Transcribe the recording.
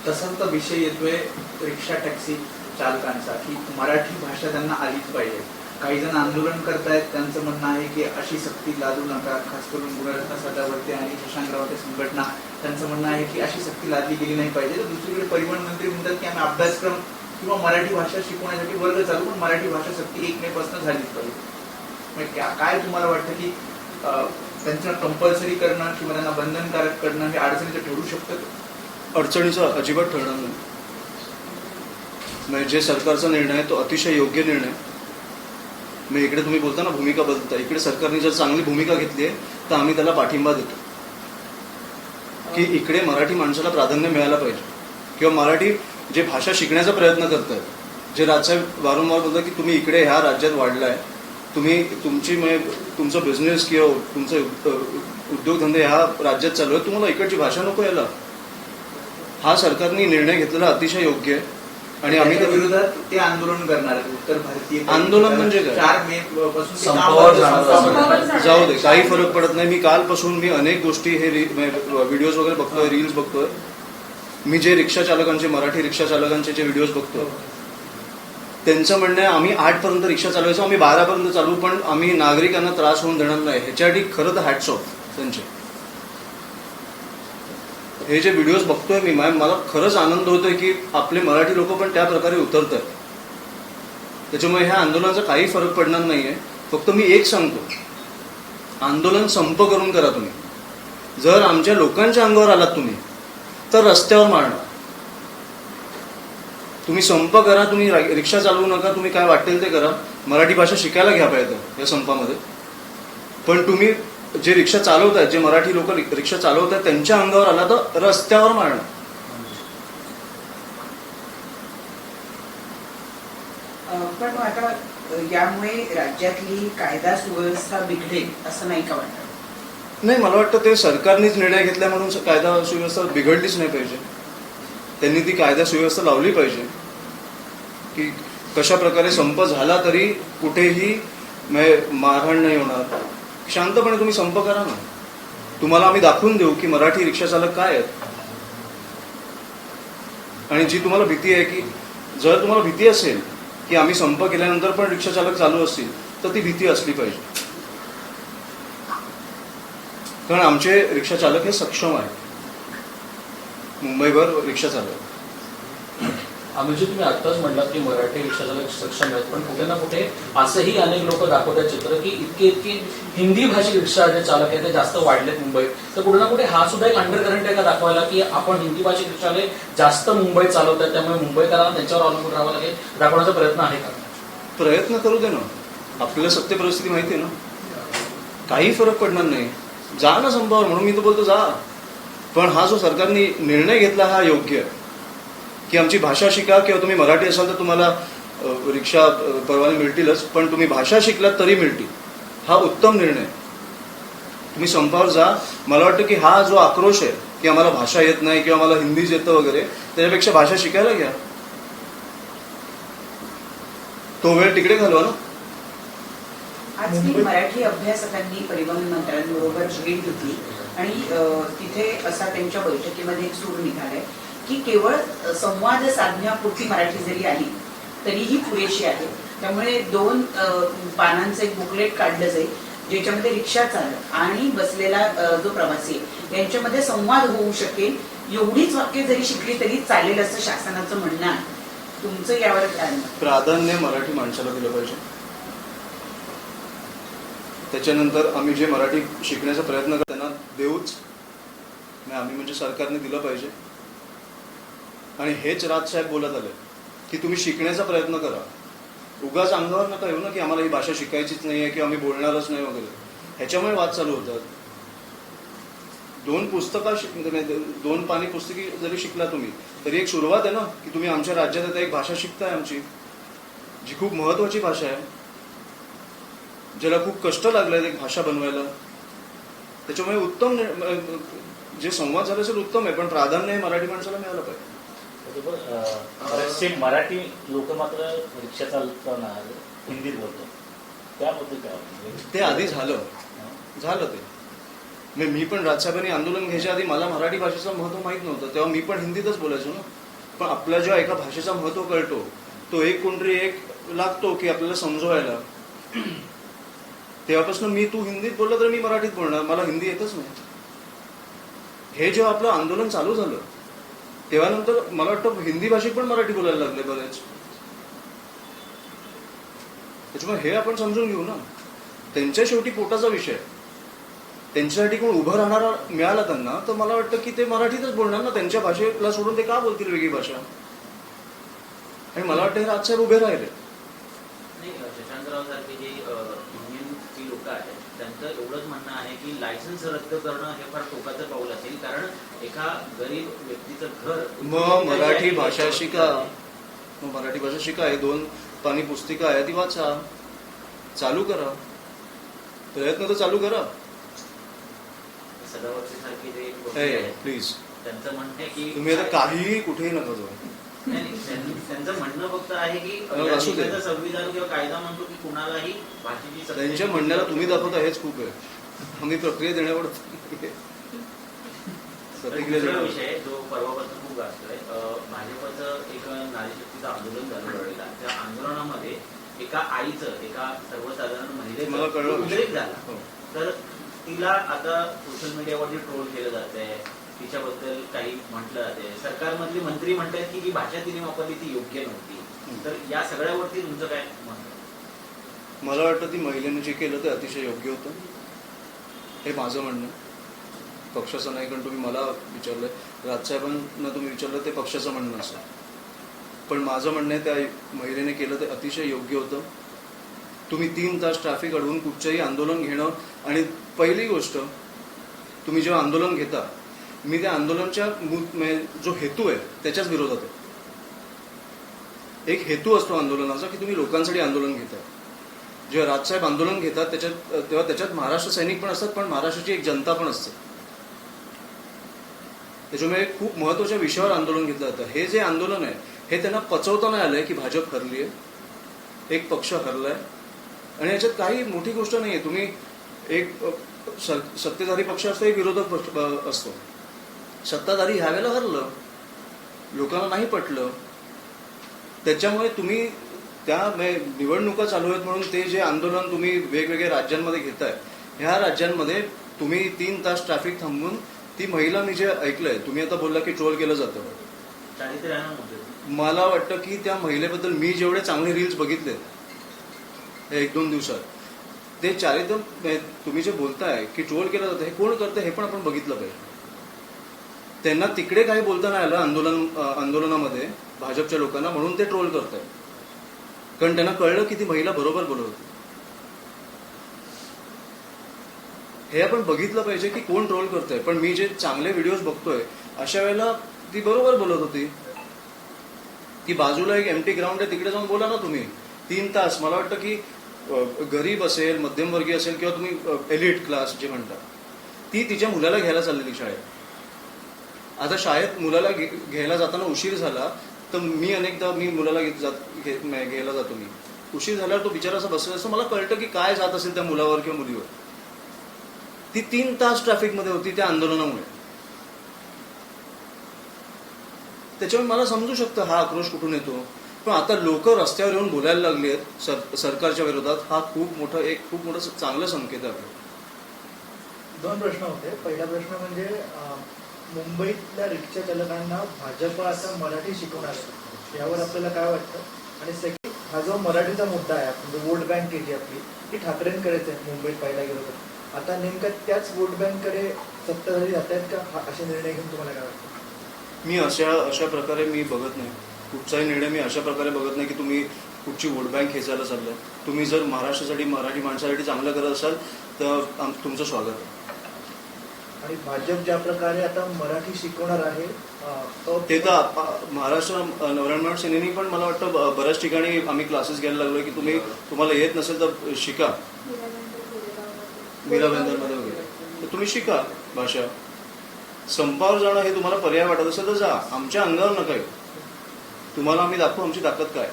तसाच तर विषय येतोय रिक्षा टॅक्सी चालकांचा की मराठी भाषा त्यांना आलीच पाहिजे. काही जण आंदोलन करतायत, त्यांचं म्हणणं आहे की अशी सक्ती लादू नका, खास करून गुणरत्न सदावर्ते आणि शशांकराव संघटना त्यांचं म्हणणं आहे की अशी सक्ती लादली गेली नाही पाहिजे. तर दुसरीकडे परिवहन मंत्री म्हणतात की आम्ही अभ्यासक्रम किंवा मराठी भाषा शिकवण्यासाठी वर्ग चालू, पण मराठी भाषा सक्ती 1 मे पासून झालीच पाहिजे. काय तुम्हाला वाटतं की त्यांचं कंपल्सरी करणं किंवा त्यांना बंधनकारक करणं हे अडचणीचं ठरू शकतं? अडचणीचा अजिबात ठरणार नाही. म्हणजे जे सरकारचा निर्णय आहे तो अतिशय योग्य निर्णय. मग इकडे तुम्ही बोलता ना भूमिका बदलता, इकडे सरकारने जर चांगली भूमिका घेतली आहे तर आम्ही त्याला पाठिंबा देतो की इकडे मराठी माणसाला प्राधान्य मिळायला पाहिजे. किंवा मराठी जे भाषा शिकण्याचा प्रयत्न करतात, जे राजसाहेब वारंवार बोलतात की तुम्ही इकडे ह्या राज्यात वाढलाय, तुम्ही तुमचं बिझनेस किंवा तुमचं उद्योगधंदे ह्या राज्यात चालू आहे, तुम्हाला इकडची भाषा नको यायला. हा सरकारने निर्णय घेतलेला अतिशय योग्य आहे आणि आम्ही त्या विरोधात ते आंदोलन करणार आहेत. उत्तर भारतीय आंदोलन म्हणजे काय? 4 मे पासून जाऊ दे, काही फरक पडत नाही. मी कालपासून अनेक गोष्टी हे व्हिडिओज वगैरे बघतोय, रील्स बघतोय. मी जे रिक्षा चालकांचे, मराठी रिक्षा चालकांचे जे व्हिडिओज बघतोय, त्यांचं म्हणणं आहे आम्ही 8 पर्यंत रिक्षा चालवायचो, आम्ही 12 पर्यंत चालू, पण आम्ही नागरिकांना त्रास होऊन देणार नाही. ह्याच्यासाठी खरं तर हॅट्स ऑफ त्यांचे. हे जे व्हिडिओज बघतोय मी, मला खरंच आनंद होतोय की आपले मराठी लोक पण त्या प्रकारे उतरत आहेत. त्याच्यामुळे ह्या आंदोलनाचा काही फरक पडणार नाहीये. फक्त मी एक सांगतो, आंदोलन संप करून करा तुम्ही. जर आमच्या लोकांच्या अंगावर आलात तुम्ही तर रस्त्यावर मारणार. तुम्ही संप करा, तुम्ही रिक्षा चालवू नका, तुम्ही काय वाटेल ते करा, मराठी भाषा शिकायला घ्या पाहिजे या संपामध्ये. पण तुम्ही जे रिक्षा चालवतात, जे मराठी लोक रिक्षा चालवतात, त्यांच्या अंगावर आला तर रस्त्यावर मारणं. पण आता यामुळे राज्यातली कायदा सुव्यवस्था बिघडेल असं नाही का वाटतं? नाही, मला वाटतं ते सरकारनेच निर्णय घेतला म्हणून कायदा सुव्यवस्था बिघडलीच नाही पाहिजे. त्यांनी ती कायदा सुव्यवस्था लावली पाहिजे की कशा प्रकारे संप झाला तरी कुठेही मारहाण नाही होणार. शांतपणे तुम्ही संप करा ना. तुम्हाला आम्ही दाखवून देऊ की मराठी रिक्षा चालक काय आहेत. आणि जी तुम्हाला भीती आहे की जर तुम्हाला भीती असेल की आम्ही संप केल्यानंतर पण रिक्षा चालक चालू असतील, तर ती भीती असली पाहिजे. कारण आमचे रिक्षा चालक हे सक्षम आहेत. मुंबईभर रिक्षा चालक. आम्ही तुम्ही आत्ताच म्हटलात की मराठी रिक्षा चालक सक्षम आहेत, पण कुठे ना कुठे असंही अनेक लोक दाखवतात चित्र की इतके हिंदी भाषी रिक्षा जे चालक आहेत ते जास्त वाढलेत मुंबईत. तर कुठे ना कुठे हा सुद्धा एक अंडरकरंट आहे का दाखवायला की आपण हिंदी भाषी रिक्षाले जास्त मुंबईत चालवतात, त्यामुळे मुंबईकरांना त्यांच्यावर अवलंबून राहावं लागेल, दाखवण्याचा प्रयत्न आहे का? प्रयत्न करू दे ना. आपल्याला सत्य परिस्थिती माहिती आहे ना. काही फरक पडणार नाही. जा ना संपावर. म्हणून मी तर बोलतो जा. पण हा जो सरकारने निर्णय घेतला हा योग्य आहे की आमची भाषा शिका, किंवा तुम्ही मराठी असाल तर तुम्हाला रिक्षा परवाने मिळतीलच, पण तुम्ही भाषा शिकलात तरी मिळतील. हा उत्तम निर्णय. तुम्ही संपावर जा. मला वाटतं की हा जो आक्रोश आहे की आम्हाला भाषा येत नाही किंवा आम्हाला हिंदीच येतं वगैरे, त्याच्यापेक्षा भाषा शिकायला घ्या. तो वेळ तिकडे घालवा ना. आज मी मराठी अभ्यासकांनी परिवहन मंत्र्यांबरोबर भेट घेतली आणि तिथे असा त्यांच्या बैठकीमध्ये एक सूर निघालाय की केवळ संवाद साधण्यापुरती मराठी जरी आली तरीही पुरेशी आहे. त्यामुळे 2 पानांचं एक बुकलेट काढलं जाईल ज्याच्यामध्ये रिक्षा चालक आणि बसलेला जो प्रवासी यांच्यामध्ये संवाद होऊ शकेल. एवढीच वाक्य जरी शिकली तरी चालेल असं शासनाचं म्हणणं आहे. तुमचं यावर काय? प्राधान्य मराठी माणसाला दिलं पाहिजे. त्याच्यानंतर आम्ही जे मराठी शिकण्याचा प्रयत्न करतो त्यांना देऊच. आम्ही म्हणजे सरकारने दिलं पाहिजे. आणि हेच राजसाहेब बोलत आले की तुम्ही शिकण्याचा प्रयत्न करा. उगाच अंगावर नका येऊ ना की आम्हाला ही भाषा शिकायचीच नाहीये की आम्ही बोलणारच नाही वगैरे. ह्याच्यामुळे वाद चालू होतात. 2 पानी पुस्तकी जरी शिकला तुम्ही तरी एक सुरुवात आहे ना की तुम्ही आमच्या राज्यात आता एक भाषा शिकताय आमची, जी खूप महत्वाची भाषा आहे, ज्याला खूप कष्ट लागले एक भाषा बनवायला. त्याच्यामुळे उत्तम जे संवाद झाला असेल उत्तम आहे, पण प्राधान्य हे मराठी माणसाला मिळालं पाहिजे. बरेचसे मराठी लोक मात्र रिक्षा चालताना हिंदीत बोलतो, त्याबद्दल काय? ते आधी झालं ते मी पण राजसाहेबांनी आंदोलन घ्यायच्या आधी मला मराठी भाषेचं महत्व माहीत नव्हतं, तेव्हा मी पण हिंदीतच बोलायचो ना. पण आपल्या जेव्हा एका भाषेचा महत्व कळतो, तो एक कोणतरी एक लागतो की आपल्याला समजवायला, तेव्हापासून मी तू हिंदीत बोलला तर मी मराठीत बोलणार, मला हिंदी येतच नाही. हे जेव्हा आपलं आंदोलन चालू झालं तेव्हा नंतर मला वाटतं हिंदी भाषिक पण मराठी बोलायला लागले बरेच. त्याच्यामुळे हे आपण समजून घेऊ ना, त्यांच्या शेवटी पोटाचा विषय, त्यांच्यासाठी कोण उभं राहणारा मिळाला त्यांना तर मला वाटतं की ते मराठीतच बोलणार ना. त्यांच्या भाषेला सोडून ते का बोलतील वेगळी भाषा? आणि मला वाटतं हे राजसाहेब उभे राहिले. नाही, शशांकराव सारखे जे युनियनची लोक आहेत त्यांचं एवढंच म्हणणं आहे की लायसन्स रद्द करणं हे फार टोकाचं पाऊल असेल, कारण एका गरीब व्यक्तीचं घर मग मराठी भाषा शिका, हे 2 पानी पुस्तिका आहे ती वाचा, चालू करा, प्रयत्न तर चालू करा. सदावर्ती सारखे जे लोक आहेत, प्लीज त्यांचं म्हणणं आहे की तुम्ही आता काहीही कुठेही नका जाऊ. नाही, त्यांचं म्हणणं फक्त आहे की असू दे. देशाचं संविधान किंवा कायदा म्हणतो की कुणालाही भाषेची सक्ती- त्यांच्या म्हणण्याला तुम्ही दाखवता हेच खूप आहे. आम्ही प्रक्रिया देण्यावर प्रतिक्रिया दुसरा देण्यावर. विषय जो परवापासून खूप गाजतोय, भाजपचं एक नारी शक्तीचं आंदोलन झालं वडीला. त्या आंदोलनामध्ये एका आईचं, एका सर्वसाधारण मला कळलं. महिलेचा उल्लेख झाला. हो. तर तिला आता सोशल मीडियावरती ट्रोल केलं जातंय, तिच्याबद्दल काही म्हटलं जाते. सरकारमधले मंत्री म्हणतात की जी भाषा तिने वापरली ती योग्य नव्हती. तर या सगळ्यावरती तुमचं काय मत आहे? मला वाटतं ती महिलेनं जे केलं ते अतिशय योग्य होतं, हे माझं म्हणणं. पक्षाचं नाही, कारण तुम्ही मला विचारलंय, राजसाहेबांना तुम्ही विचारलं ते पक्षाचं म्हणणं असं. पण माझं म्हणणं आहे त्या महिलेने केलं ते अतिशय योग्य होतं. तुम्ही 3 तास ट्रॅफिक अडवून कुठचंही आंदोलन घेणं, आणि पहिली गोष्ट तुम्ही जेव्हा आंदोलन घेता, मी त्या आंदोलनाच्या जो हेतू आहे त्याच्याच विरोधात आहे. एक हेतू असतो आंदोलनाचा की तुम्ही लोकांसाठी आंदोलन घेता. जेव्हा राजसाहेब आंदोलन घेतात तेव्हा त्याच्यात महाराष्ट्र सैनिक पण असतात, पण महाराष्ट्राची एक जनता पण असते. त्याच्यामुळे खूप महत्वाच्या विषयावर आंदोलन घेतलं जातं. हे जे आंदोलन आहे हे त्यांना पचवता नाही आलंय की भाजप हरली आहे, एक पक्ष हरलाय, आणि याच्यात काही मोठी गोष्ट नाहीये. तुम्ही एक सत्तेधारी पक्ष असतो, एक विरोधक पक्ष असतो. सत्ताधारी ह्या वेळेला हरलं, लोकांना नाही पटलं, त्याच्यामुळे तुम्ही त्या निवडणुका चालू आहेत म्हणून ते जे आंदोलन तुम्ही वेगवेगळ्या राज्यांमध्ये घेताय, ह्या राज्यांमध्ये तुम्ही 3 तास ट्रॅफिक थांबवून ती महिला, मी जे ऐकलंय, तुम्ही आता बोलला की ट्रोल केलं जातं, चारित्र्यानं होतं. मला वाटतं की त्या महिलेबद्दल मी जेवढे चांगले रील्स बघितले 1-2 दिवसात, ते चारित्र्य तुम्ही जे बोलताय की ट्रोल केलं जातं, हे कोण करतं हे पण आपण बघितलं पाहिजे. त्यांना तिकडे काही बोलता नाही आलं आंदोलनामध्ये भाजपच्या लोकांना, म्हणून ते ट्रोल करताय, कारण त्यांना कळलं की ती महिला बरोबर बोलत होती. हे आपण बघितलं पाहिजे की कोण ट्रोल करतंय. पण मी जे चांगले व्हिडिओज बघतोय अशा वेळेला ती बरोबर बोलत होती की बाजूला एक एम्प्टी ग्राउंड आहे, तिकडे जाऊन बोला ना तुम्ही 3 तास. मला वाटतं की गरीब असेल, मध्यमवर्गीय असेल, किंवा तुम्ही एलिट क्लास जे म्हणता, ती तिच्या मुलाला घ्यायला चाललेली शाळेत. आता शाळेत मुलाला घ्यायला जाताना उशीर झाला तर मी अनेकदा मुलाला घ्यायला जातो, मी उशीर झाल्यावर तो बिचारा असं बसला असं मला कळतं की काय जात असेल त्या मुलावर किंवा मुलीवर. ती 3 तास ट्रॅफिकमध्ये होती त्या आंदोलनामुळे. त्याच्यामुळे मला समजू शकतं हा आक्रोश कुठून येतो. पण आता लोक रस्त्यावर येऊन बोलायला लागली आहेत सरकारच्या विरोधात, हा खूप मोठं चांगलं संकेत आहे. 2 प्रश्न होते. पहिला प्रश्न म्हणजे मुंबईतल्या रिक्षा चालकांना भाजप आता मराठी शिकवणार आहे, यावर आपल्याला काय वाटतं? आणि सेकंड, हा जो मराठीचा मुद्दा आहे, म्हणजे वोट बँक जी आपली, ती ठाकरेंकडेच आहे मुंबईत पाहायला गेलो तर. आता नेमकं त्याच वोट बँककडे सत्ताधारी जात आहेत का, असे निर्णय घेऊन तुम्हाला काय वाटतं? मी अशा प्रकारे मी बघत नाही. कुठचाही निर्णय मी अशा प्रकारे बघत नाही की तुम्ही कुठची वोट बँक खेचायला चाललाय. तुम्ही जर महाराष्ट्रासाठी, मराठी माणसासाठी चांगलं करत असाल तर तुमचं स्वागत आहे. आणि भाजप ज्या प्रकारे आता मराठी शिकवणार आहे, ते तर महाराष्ट्र नवनिर्माण सेनेनी पण मला वाटतं बऱ्याच ठिकाणी आम्ही क्लासेस घ्यायला लागलोय की तुम्हाला येत नसेल तर शिका, मीराबंदरमध्ये वगैरे, तर तुम्ही शिका भाषा. संपावर जाणं हे तुम्हाला पर्याय वाटत असेल तर जा, आमच्या अंगावर नका येऊ. तुम्हाला आम्ही दाखवू आमची ताकद काय.